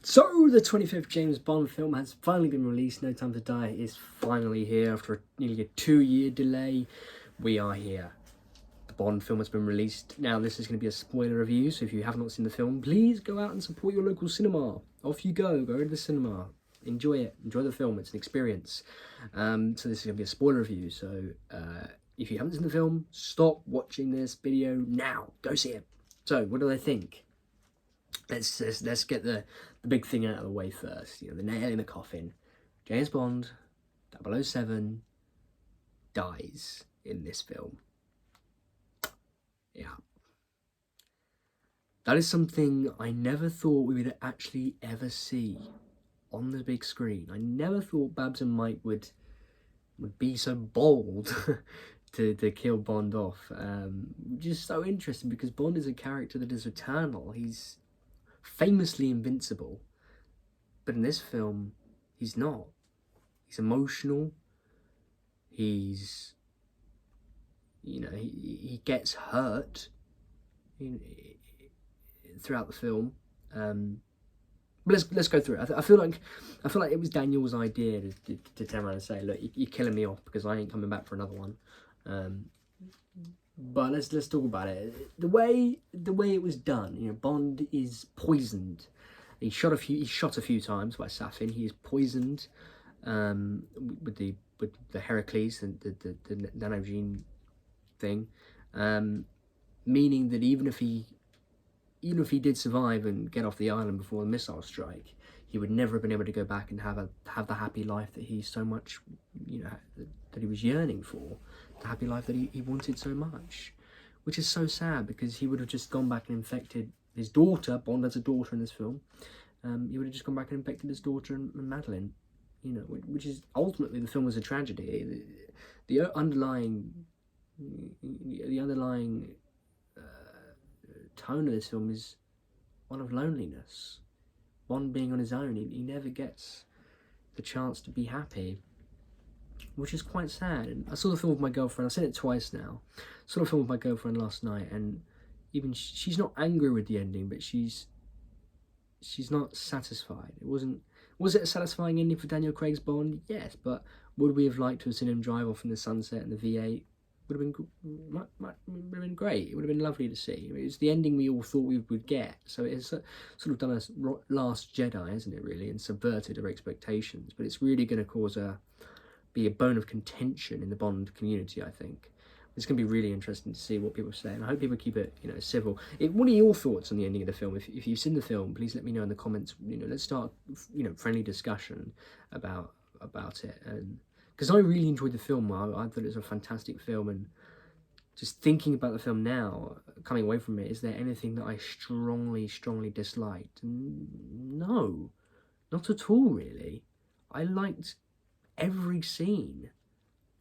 So, the 25th James Bond film has finally been released. No Time to Die is finally here after nearly a 2-year delay. We are here. The Bond film has been released. Now, this is going to be a spoiler review, so if you have not seen the film, please go out and support your local cinema. Off you go to the cinema. Enjoy it. Enjoy the film. It's an experience. So this is going to be a spoiler review, so if you haven't seen the film, stop watching this video now. Go see it. So, what do I think? Let's get the big thing out of the way first. You know, the nail in the coffin. James Bond, 007, dies in this film. Yeah. That is something I never thought we would actually ever see on the big screen. I never thought Babs and Mike would be so bold to kill Bond off. Which is so interesting because Bond is a character that is eternal. He's famously invincible, but in this film he's not. He's emotional. He's, you know, he gets hurt throughout the film. But let's go through it. I feel like it was Daniel's idea to turn around and say, look, you're killing me off because I ain't coming back for another one. But let's talk about it. The way it was done, you know, Bond is poisoned. He's shot a few times by Safin. He is poisoned with the Heracles and the nanogene thing, meaning that even if he did survive and get off the island before the missile strike, he would never have been able to go back and have the happy life that he so much, you know, that he was yearning for, the happy life that he wanted so much, which is so sad because he would have just gone back and infected his daughter. Bond has a daughter in this film. He would have just gone back and infected his daughter and Madeline, you know, which is ultimately, the film was a tragedy. The underlying tone of this film is one of loneliness. Bond being on his own, he never gets the chance to be happy, which is quite sad. And I saw the film with my girlfriend. I've seen it twice now. I saw the film with my girlfriend last night, and even she's not angry with the ending, but she's not satisfied. Was it a satisfying ending for Daniel Craig's Bond? Yes, but would we have liked to have seen him drive off in the sunset in the V8? Would have been great. It would have been lovely to see. It's the ending we all thought we would get. So it's sort of done a Last Jedi, isn't it, really, and subverted our expectations. But it's really going to be a bone of contention in the Bond community, I think. It's going to be really interesting to see what people say, and I hope people keep it, you know, civil. What are your thoughts on the ending of the film? If you've seen the film, please let me know in the comments. You know, let's start, you know, friendly discussion about it. And because I really enjoyed the film, I thought it was a fantastic film, and just thinking about the film now, coming away from it, is there anything that I strongly disliked? No, not at all, really. I liked every scene.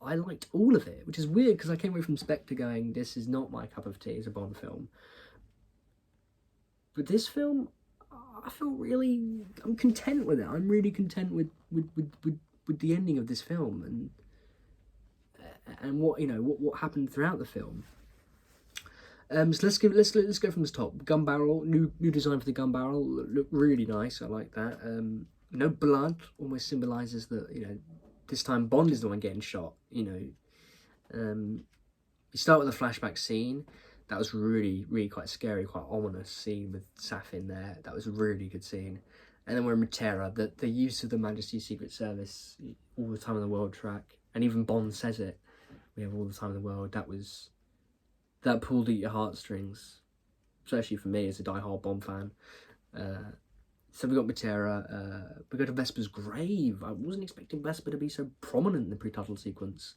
I liked all of it, which is weird because I came away from Spectre going, this is not my cup of tea as a Bond film. But this film, I feel I'm content with it. I'm really content with the ending of this film and what, you know, what happened throughout the film. So let's go from the top. Gun barrel, new design for the gun barrel, look really nice. I like that. No blood almost symbolises that, you know, this time Bond is the one getting shot. You know, you start with a flashback scene. That was really quite scary, quite ominous scene with Safin there. That was a really good scene. And then we're in Matera, the use of the Majesty's Secret Service, all the time in the world track, and even Bond says it. We have all the time in the world. That pulled at your heartstrings, especially for me as a die-hard Bond fan. So we got Matera. We go to Vesper's grave. I wasn't expecting Vesper to be so prominent in the pre-title sequence,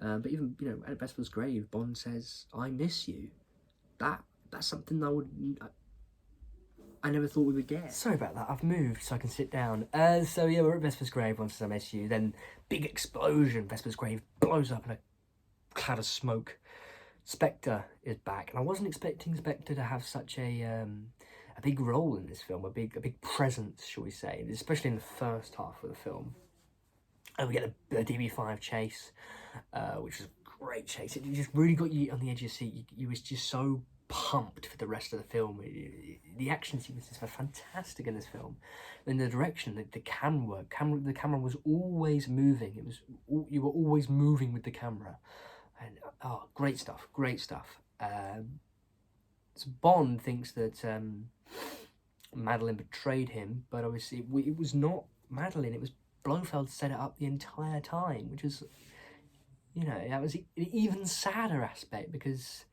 but even, you know, at Vesper's grave, Bond says, "I miss you." That's something I never thought we would get. Sorry about that, I've moved so I can sit down. So yeah, we're at Vesper's grave, Bond says, "I miss you." Then big explosion, Vesper's grave blows up in a cloud of smoke. Spectre is back, and I wasn't expecting Spectre to have such a big role in this film, a big presence, shall we say, especially in the first half of the film. And we get the Db5 Chase, which was a great chase. It just really got you on the edge of your seat. You was just so pumped for the rest of the film. The action sequences were fantastic in this film, and the direction, the camera work, the camera was always moving. You were always moving with the camera, and great stuff, great stuff. So Bond thinks that Madeline betrayed him, but obviously it was not Madeline. It was Blofeld set it up the entire time, which is, that was an even sadder aspect, because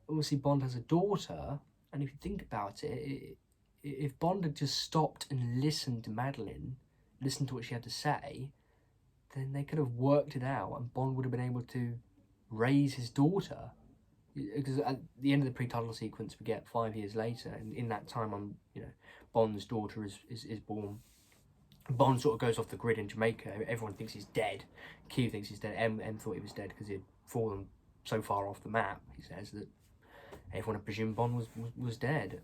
obviously Bond has a daughter, and if you think about it, if Bond had just stopped and listened to Madeline, listened to what she had to say, then they could have worked it out, and Bond would have been able to raise his daughter. Because at the end of the pre-title sequence, we get 5 years later, and in that time, Bond's daughter is born. Bond sort of goes off the grid in Jamaica. Everyone thinks he's dead. Q thinks he's dead. M thought he was dead because he'd fallen so far off the map, he says, that everyone had presumed Bond was dead.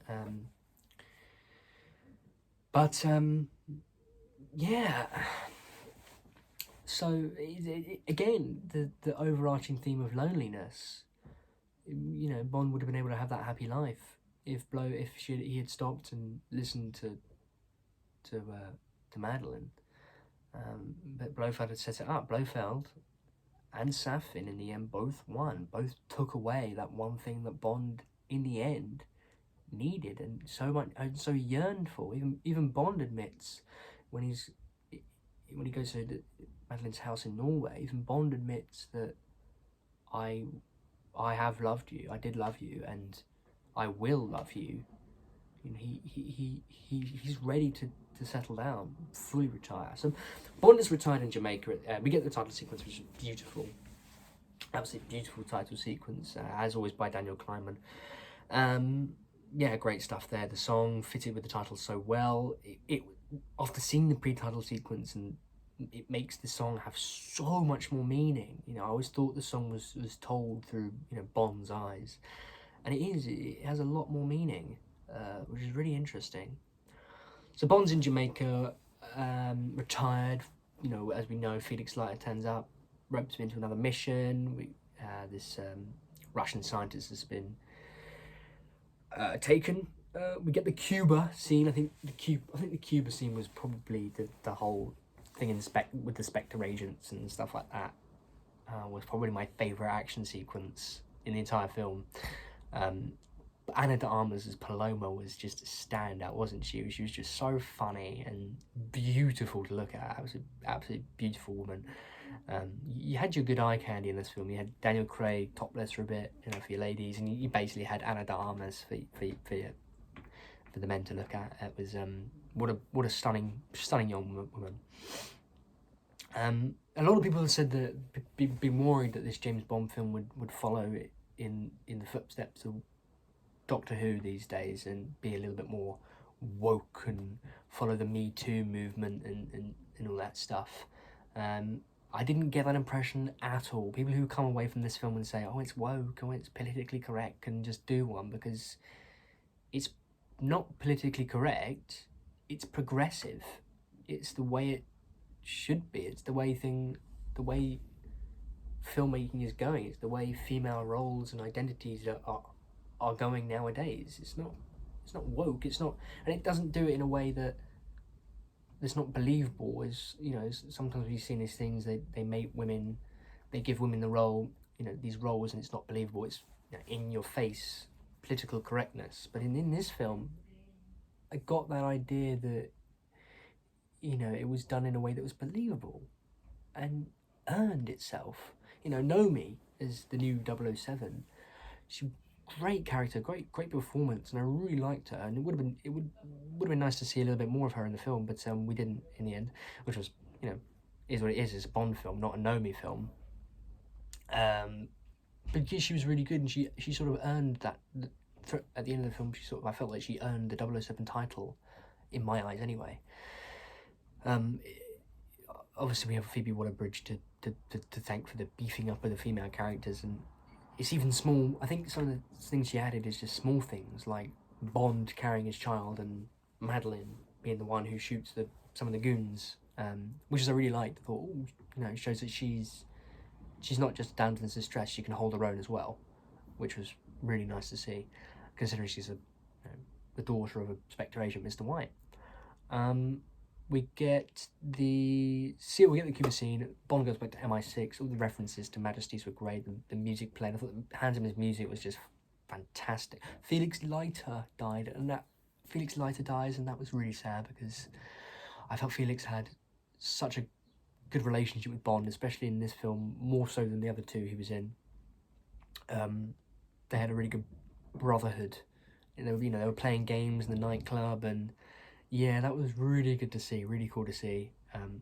Yeah. So, again, the overarching theme of loneliness, Bond would have been able to have that happy life if he had stopped and listened to Madeline. But Blofeld had set it up. Blofeld and Safin, in the end, both won. Both took away that one thing that Bond, in the end, needed and so yearned for. Even Bond admits when he goes to Madeline's house in Norway. Even Bond admits that I have loved you. I did love you, and I will love you. He's ready to settle down, fully retire. So Bond is retired in Jamaica. We get the title sequence, which is beautiful, absolutely beautiful title sequence, as always by Daniel Kleinman. Great stuff there. The song fitted with the title so well. It after seeing the pre-title sequence, and it makes the song have so much more meaning. I always thought the song was told through Bond's eyes, and it has a lot more meaning, which is really interesting. So Bond's in Jamaica, retired. As we know, Felix Leiter turns up, ropes him into another mission. This Russian scientist has been taken. We get the Cuba scene. I think the Cuba scene was probably the whole thing with the Spectre agents and stuff like that. Was probably my favourite action sequence in the entire film. Anna de Armas as Paloma was just a standout, wasn't she? She was just so funny and beautiful to look at. It was an absolutely beautiful woman. You had your good eye candy in this film. You had Daniel Craig topless for a bit, for your ladies, and you basically had Anna de Armas for the men to look at. It was what a stunning young woman. A lot of people have said that been worried that this James Bond film would follow in the footsteps of Doctor Who these days and be a little bit more woke and follow the Me Too movement and all that stuff. I didn't get that impression at all. People who come away from this film and say, it's woke, it's politically correct, can just do one, because it's not politically correct, it's progressive. It's the way it should be. It's the way filmmaking is going. It's the way female roles and identities are going nowadays. It's not woke. It's not, and it doesn't do it in a way that it's not believable. Sometimes we've seen these things. They make women, they give women the role, these roles, and it's not believable. It's in your face political correctness. But in this film, I got that idea that it was done in a way that was believable and earned itself. Nomi as the new 007. Great character, great performance, and I really liked her. And it would have been nice to see a little bit more of her in the film, but we didn't in the end, which was is what it is. It's a Bond film, not a Nomi film. But she was really good, and she sort of earned that. At the end of the film, I felt like she earned the 007 title, in my eyes anyway. Obviously we have Phoebe Waller-Bridge to thank for the beefing up of the female characters, and it's even small. I think some of the things she added is just small things, like Bond carrying his child and Madeline being the one who shoots some of the goons, which is I really liked. I thought, it shows that she's not just down to this distress, she can hold her own as well, which was really nice to see, considering she's the daughter of a Spectre agent, Mr. White. We get the Cuba scene. Bond goes back to MI6. All the references to Majesties were great. The music played. I thought Hans Zimmer's music was just fantastic. Felix Leiter dies, and that was really sad, because I felt Felix had such a good relationship with Bond, especially in this film, more so than the other two he was in. They had a really good brotherhood. They were playing games in the nightclub, and yeah, that was really good to see, really cool to see. And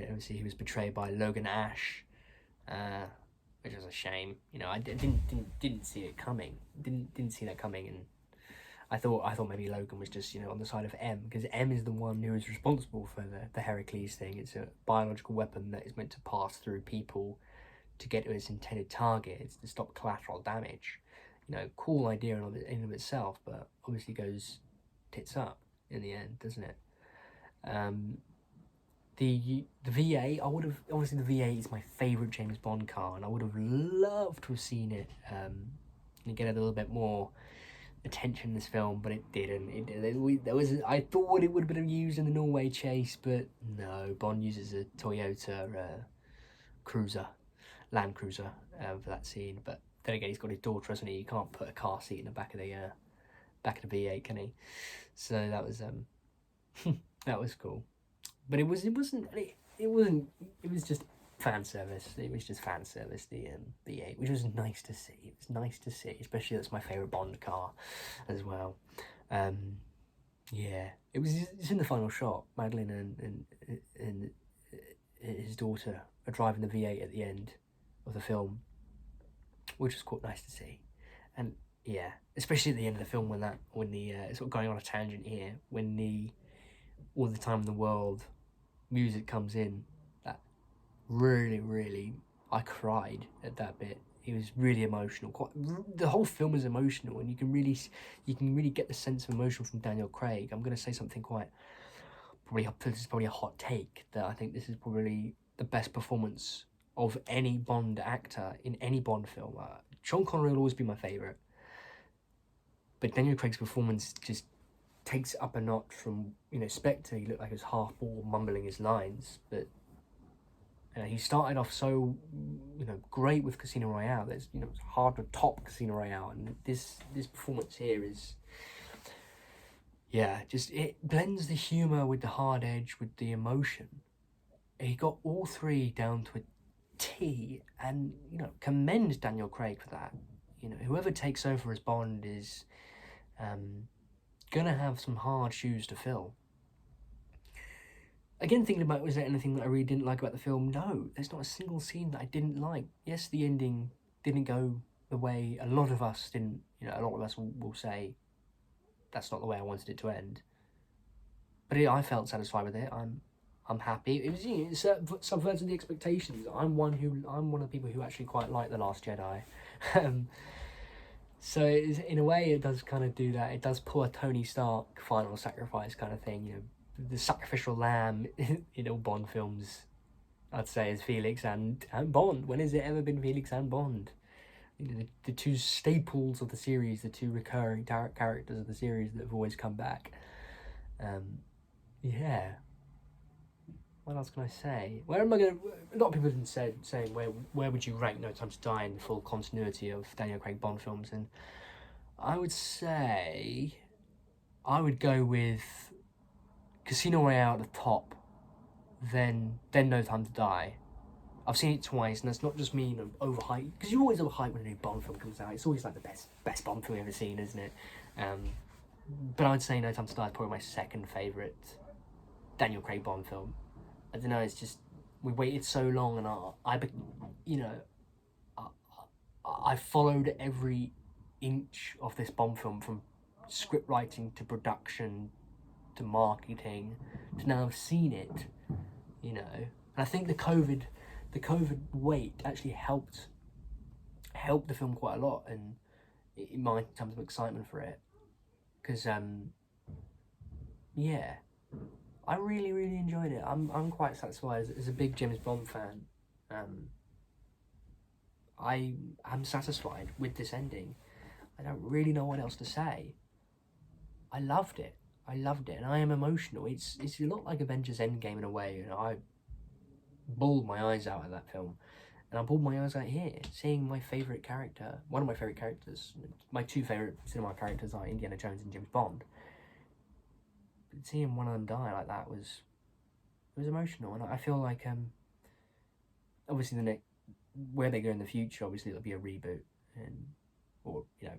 obviously he was betrayed by Logan Ash, which was a shame. I didn't see it coming. Didn't see that coming, and I thought maybe Logan was just on the side of M, because M is the one who is responsible for the Heracles thing. It's a biological weapon that is meant to pass through people to get to its intended target. It's to stop collateral damage. Cool idea in and of itself, but obviously goes tits up in the end, doesn't it? The V8, obviously the V8 is my favourite James Bond car, and I would have loved to have seen it and get a little bit more attention in this film, but it didn't. I thought it would have been used in the Norway chase, but no. Bond uses a Toyota Land Cruiser for that scene. But then again, he's got his daughter, hasn't he? You can't put a car seat in the back of the V8, can he? So that was that was cool. But it was just fan service. It was just fan service, the V8, which was nice to see. It was nice to see, especially that's my favourite Bond car as well. Yeah, it's in the final shot. Madeline and his daughter are driving the V8 at the end of the film, which was quite nice to see. And yeah, especially at the end of the film when the sort of going on a tangent here, when the All the Time in the World music comes in, that really, I cried at that bit. It was really emotional. The whole film is emotional, and you can really get the sense of emotion from Daniel Craig. I'm going to say something this is probably a hot take, that I think this is probably the best performance of any Bond actor in any Bond film. Sean Connery will always be my favourite, but Daniel Craig's performance just takes it up a notch from, Spectre. He looked like he was half-ball mumbling his lines, but he started off so, great with Casino Royale. It's hard to top Casino Royale, and this performance here is, it blends the humour with the hard edge, with the emotion. He got all three down to a T, and, commend Daniel Craig for that. Whoever takes over as Bond is gonna have some hard shoes to fill. Again, thinking about, was there anything that I really didn't like about the film? No, there's not a single scene that I didn't like. Yes, the ending didn't go the way a lot of us didn't. A lot of us will say that's not the way I wanted it to end. But I felt satisfied with it. I'm happy. It was it subverted the expectations. I'm one of the people who actually quite like The Last Jedi. So in a way, it does kind of do that. It does pull a Tony Stark final sacrifice kind of thing. The sacrificial lamb in all Bond films, I'd say, is Felix and Bond. When has it ever been Felix and Bond? The two staples of the series, the two recurring characters of the series that have always come back. Yeah. What else can I say? Where am I going to... A lot of people have been saying, where would you rank No Time to Die in the full continuity of Daniel Craig Bond films? And I would say I would go with Casino Royale at the top, then No Time to Die. I've seen it twice, and that's not just me overhyped, because you always overhype when a new Bond film comes out. It's always like the best Bond film you've ever seen, isn't it? But I'd say No Time to Die is probably my second favourite Daniel Craig Bond film. I don't know, it's just, we waited so long, and I followed every inch of this Bond film, from script writing to production to marketing, to now have seen it, and I think the COVID wait actually helped the film quite a lot, and in my terms of excitement for it, because I really enjoyed it. I'm quite satisfied as a big James Bond fan. I am satisfied with this ending. I don't really know what else to say. I loved it, and I am emotional. It's a lot like Avengers Endgame in a way. You know, I bawled my eyes out at that film, and I bawled my eyes out here, seeing my favourite character, one of my favourite characters, my two favourite cinema characters are Indiana Jones and James Bond. But seeing one of them die like that was emotional, and I feel like obviously where they go in the future, obviously it'll be a reboot, or you know,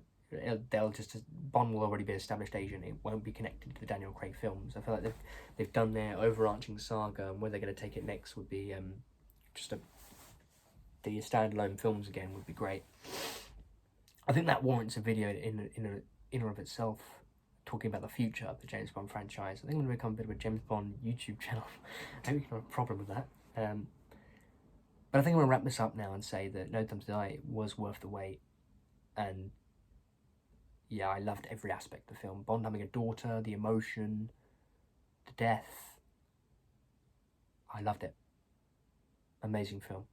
Bond will already be an established agent. It won't be connected to the Daniel Craig films. I feel like they've done their overarching saga, and where they're going to take it next would be the standalone films again would be great. I think that warrants a video in and of itself, talking about the future of the James Bond franchise. I think I'm going to become a bit of a James Bond YouTube channel. I hope you don't have a problem with that. But I think I'm going to wrap this up now and say that No Time to Die was worth the wait. And yeah, I loved every aspect of the film. Bond having a daughter, the emotion, the death. I loved it. Amazing film.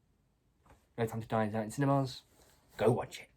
No Time to Die is out in cinemas. Go watch it.